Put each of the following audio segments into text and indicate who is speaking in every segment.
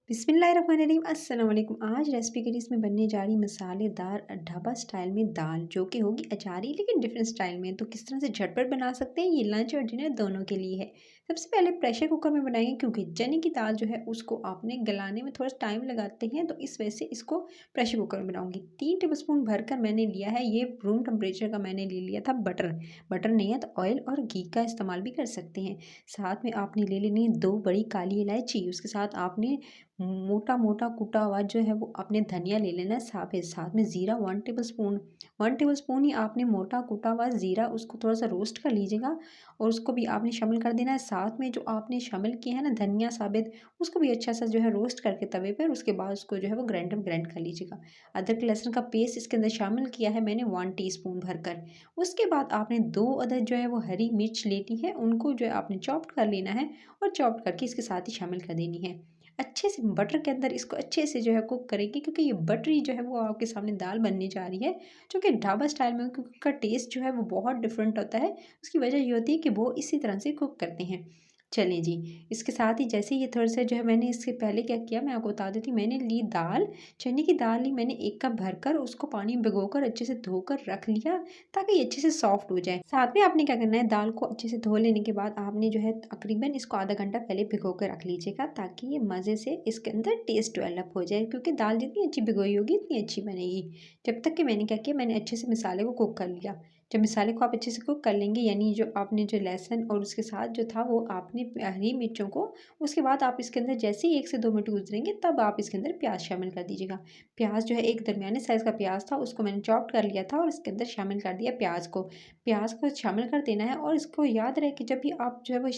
Speaker 1: बिस्मिल्लाहिर्रहमानिर्रहीम अस्सलाम वालेकुम। आज रेसिपी के लिए इसमें बनने जा रही मसालेदार ढाबा स्टाइल में दाल, जो कि होगी अचारी लेकिन डिफरेंट स्टाइल में। तो किस तरह से झटपट बना सकते हैं, ये लंच और डिनर दोनों के लिए है। सबसे पहले प्रेशर कुकर में बनाएंगे, क्योंकि चने की दाल जो है उसको आपने गलाने में थोड़ा टाइम लगाते हैं, तो इस वजह से इसको प्रेशर कुकर में बनाऊंगी। 3 टेबल स्पून भरकर मैंने लिया है, ये रूम टेम्परेचर का मैंने ले लिया था बटर। बटर नहीं है तो ऑयल और घी का इस्तेमाल भी कर सकते हैं। साथ में आपने ले लेनी है 2 बड़ी काली इलायची, उसके साथ आपने मोटा मोटा कूटा हुआ जो है वो आपने धनिया ले लेना है। साथ में ज़ीरा 1 टेबल स्पून ही आपने मोटा कूटा हुआ ज़ीरा, उसको थोड़ा सा रोस्ट कर लीजिएगा और उसको भी आपने शामिल कर देना है। साथ में जो आपने शामिल किया है ना धनिया साबित, उसको भी अच्छा सा जो है रोस्ट करके तवे पर, उसके बाद उसको जो है वो ग्राइंडर में ग्राइंड कर लीजिएगा। अदरक लहसुन का पेस्ट इसके अंदर शामिल किया है मैंने 1 टीस्पून भरकर। उसके बाद आपने 2 अदद जो है वो हरी मिर्च लेनी है, उनको जो है आपने चॉप्ड कर लेना है और चॉप्ड करके इसके साथ ही शामिल कर देनी है। अच्छे से बटर के अंदर इसको अच्छे से जो है कुक करेंगे, क्योंकि ये बटरी जो है वो आपके सामने दाल बनने जा रही है, जो कि ढाबा स्टाइल में, क्योंकि उसका टेस्ट जो है वो बहुत डिफरेंट होता है। उसकी वजह ये होती है कि वो इसी तरह से कुक करते हैं। चलें जी, इसके साथ ही जैसे ये थोड़ा सा जो है, मैंने इसके पहले क्या किया मैं आपको बता देती हूँ। मैंने ली दाल, चने की दाल ली मैंने 1 कप भरकर, उसको पानी में भिगोकर अच्छे से धोकर रख लिया, ताकि ये अच्छे से सॉफ्ट हो जाए। साथ में आपने क्या करना है, दाल को अच्छे से धो लेने के बाद आपने जो है तकरीबन इसको आधा घंटा पहले भिगो कर रख लीजिएगा, ताकि ये मज़े से इसके अंदर टेस्ट डेवलप हो जाए, क्योंकि दाल जितनी अच्छी भिगोई होगी उतनी अच्छी बनेगी। जब तक कि मैंने क्या किया, मैंने अच्छे से मसाले को कुक कर लिया। जब मसाले को आप अच्छे से कुक कर लेंगे, यानी जो आपने जो लहसुन और उसके साथ जो था वो आपने हरी मिर्चों को, उसके बाद आप इसके अंदर जैसे ही 1 से 2 मिनट गुजरेंगे तब आप इसके अंदर प्याज शामिल कर दीजिएगा। प्याज जो है एक दरमियाने साइज़ का प्याज था, उसको मैंने चॉप कर लिया था और इसके अंदर शामिल कर दिया प्याज को। प्याज को शामिल कर देना है, और इसको याद रहे कि जब भी आप जो है वो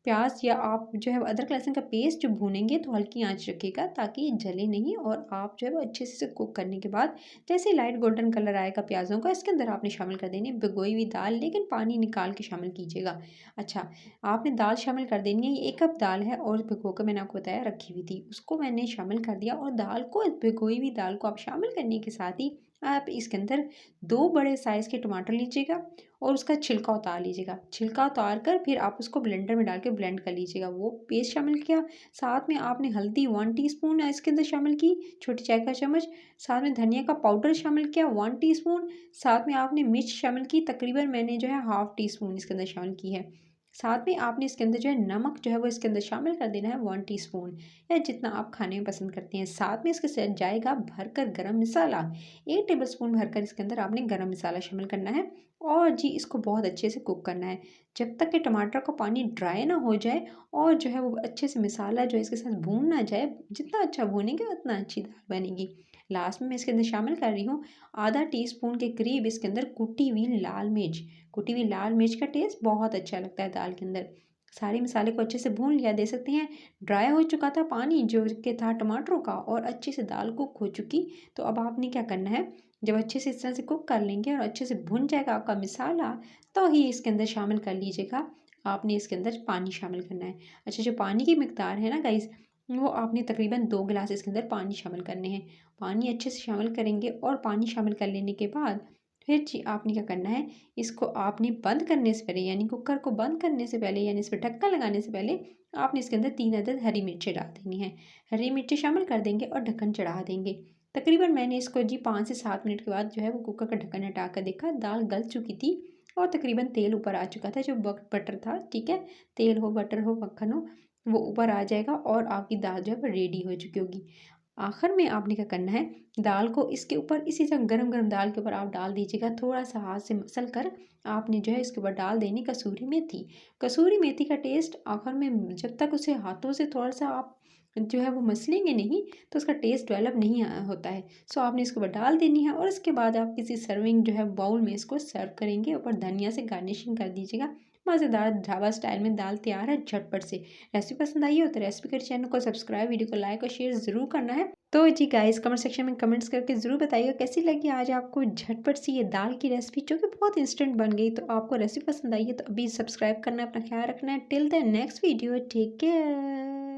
Speaker 1: प्याज या आप जो है अदरक लहसुन का पेस्ट जो भूनेंगे, तो हल्की आंच रखिएगा, ताकि ये जले नहीं। और आप जो है वो अच्छे से कुक करने के बाद जैसे लाइट गोल्डन कलर आएगा प्याज़ों का, इसके अंदर आपने शामिल कर देनी है भिगोई हुई दाल, लेकिन पानी निकाल के शामिल कीजिएगा। अच्छा, आपने दाल शामिल कर देनी है। ये 1 कप दाल है और भिगो कर मैंने आपको बताया रखी हुई थी, उसको मैंने शामिल कर दिया। और दाल को, भिगोई हुई दाल को आप शामिल करने के साथ ही आप इसके अंदर 2 बड़े साइज़ के टमाटर लीजिएगा और उसका छिलका उतार लीजिएगा। छिलका उतार कर फिर आप उसको ब्लेंडर में डाल के ब्लेंड कर लीजिएगा। वो पेस्ट शामिल किया। साथ में आपने हल्दी 1 टीस्पून इसके अंदर शामिल की, छोटी चाय का चम्मच। साथ में धनिया का पाउडर शामिल किया 1 टीस्पून। साथ में आपने मिर्च शामिल की, तकरीबन मैंने जो है हाफ़ टीस्पून इसके अंदर शामिल की है। साथ में आपने इसके अंदर जो है नमक जो है वो इसके अंदर शामिल कर देना है 1 टीस्पून, या जितना आप खाने में पसंद करते हैं। साथ में इसके साथ जाएगा भरकर गरम मसाला, 1 टेबल स्पून भरकर इसके अंदर आपने गरम मसाला शामिल करना है। और जी इसको बहुत अच्छे से कुक करना है, जब तक कि टमाटर का पानी ड्राई ना हो जाए, और जो है वो अच्छे से मसाला जो है इसके साथ भून ना जाए। जितना अच्छा भूनेंगे उतना अच्छी दाल बनेगी। लास्ट में मैं इसके अंदर शामिल कर रही हूँ आधा टीस्पून के करीब इसके अंदर कुटी हुई लाल मिर्च। कुटी हुई लाल मिर्च का टेस्ट बहुत अच्छा लगता है दाल के अंदर। सारे मसाले को अच्छे से भून लिया, दे सकते हैं ड्राई हो चुका था पानी जो के था टमाटरों का, और अच्छे से दाल कुक हो चुकी। तो अब आपने क्या करना है, जब अच्छे से इस तरह से कुक कर लेंगे और अच्छे से भुन जाएगा आपका मसाला, तो ही इसके अंदर शामिल कर लीजिएगा, आपने इसके अंदर पानी शामिल करना है। अच्छा, जो पानी की मिकदार है ना गाइस, वो आपने तकरीबन 2 गिलास इसके अंदर पानी शामिल करने हैं। पानी अच्छे से शामिल करेंगे, और पानी शामिल कर लेने के बाद फिर जी आपने क्या करना है, इसको आपने बंद करने से पहले, यानी कुकर को बंद करने से पहले, यानी इस पर ढक्कन लगाने से पहले आपने इसके अंदर 3 अदद हरी मिर्चें डाल देनी है। हरी मिर्चें शामिल कर देंगे और ढक्कन चढ़ा देंगे। तकरीबन मैंने इसको जी 5 से 7 मिनट के बाद जो है वो कुकर का ढक्कन हटा कर देखा, दाल गल चुकी थी और तकरीबन तेल ऊपर आ चुका था, जो बटर था, ठीक है। तेल हो, बटर हो, मक्खन हो, वो ऊपर आ जाएगा और आपकी दाल जो है वो रेडी हो चुकी होगी। आखिर में आपने क्या करना है, दाल को इसके ऊपर इसी तरह गरम गरम दाल के ऊपर आप डाल दीजिएगा, थोड़ा सा हाथ से मसल कर आपने जो है इसके ऊपर डाल देनी कसूरी मेथी। कसूरी मेथी का टेस्ट आखिर में, जब तक उसे हाथों से थोड़ा सा आप जो है वो मसलेंगे नहीं, तो उसका टेस्ट डेवलप नहीं होता है। सो आपने इसके ऊपर डाल देनी है, और इसके बाद आप किसी सर्विंग जो है बाउल में इसको सर्व करेंगे। ऊपर धनिया से गार्निशिंग कर दीजिएगा। मज़ेदार ढाबा स्टाइल में दाल तैयार है झटपट से। रेसिपी पसंद आई हो तो रेसिपी के चैनल को सब्सक्राइब, वीडियो को लाइक और शेयर ज़रूर करना है। तो जी गाइस, कमेंट सेक्शन में कमेंट्स करके ज़रूर बताइएगा कैसी लगी आज आपको झटपट सी ये दाल की रेसिपी, जो कि बहुत इंस्टेंट बन गई। तो आपको रेसिपी पसंद आई है तो अभी सब्सक्राइब करना है, अपना ख्याल रखना है। Till the next video, take care.